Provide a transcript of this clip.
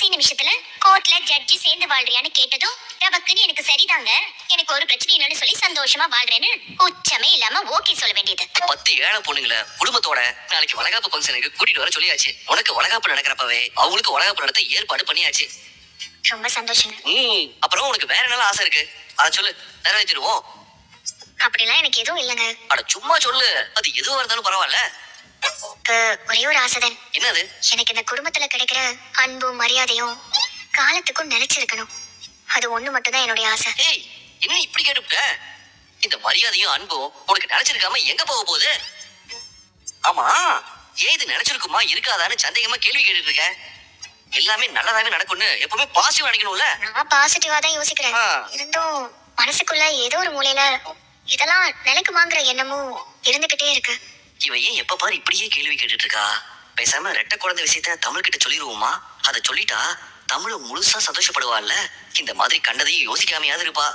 கடைசி நிமிஷத்துல கோர்ட்ல ஜட்ஜி சேர்ந்து வாழ்றியான்னு கேட்டதும் ரவக்குன்னு எனக்கு சரிதாங்க, எனக்கு ஒரு பிரச்சனை இல்லைன்னு சொல்லி சந்தோஷமா வாழ்றேன்னு உச்சமே இல்லாம ஓகே சொல்ல வேண்டியது. 10 ஏழை பொண்ணுங்கள குடும்பத்தோட நாளைக்கு வளகாப்பு ஃபங்க்ஷனுக்கு கூட்டிட்டு வர சொல்லியாச்சு. உனக்கு வளகாப்பு நடக்கிறப்பவே அவங்களுக்கு வளகாப்பு நடத்த ஏற்பாடு பண்ணியாச்சு. ரொம்ப சந்தோஷங்க. அப்புறம் உனக்கு வேற என்ன ஆசை இருக்கு, அத சொல்லு, நிறைவேற்றிடுவோம். அப்படிலாம் எனக்கு எதுவும் இல்லைங்க. அட சும்மா சொல்லு, அது எதுவா இருந்தாலும் பரவாயில்ல. ஒரே ஒரு ஆசைதான். என்னது? எனக்கு இந்த குடும்பத்துல கிடைக்கிற அன்பும் மரியாதையும் காலத்துக்கும் நிலைச்சிருக்கணும். அது ஒண்ணு மட்டும் தான் என்னுடைய ஆசை. ஏய், என்ன இப்படி கேட்டுட்ட? இந்த மரியாதையும் அன்பும் உனக்கு நினைச்சிருக்காம எங்க போக போகுது? ஆமா, ஏன் இது நினைச்சிருக்குமா இருக்காதான்னு சந்தேகமா கேள்வி கேட்டுட்டு இருக்க? எல்லாமே நல்லதாவே நடக்கும்னு எப்பவுமே பாசிட்டிவா நினைக்கணும்ல. நான் பாசிட்டிவா தான் யோசிக்கிறேன். இருந்தும் மனசுக்குள்ள ஏதோ ஒரு மூலையில இதெல்லாம் நிலைக்குமாங்கிற எண்ணமும் இருந்துகிட்டே இருக்கு. இவ ஏன் எப்ப பாரு இப்படியே கேள்வி கேட்டுட்டு இருக்கா? பேசாம ரெட்டை குழந்தை விஷயத்த தமிழ் கிட்ட சொல்லிடுவோமா? அதை சொல்லிட்டா தமிழ் முழுசா சந்தோஷப்படுவாள்ல. இந்த மாதிரி கண்டதையும் யோசிக்காமையாவது இருப்பா.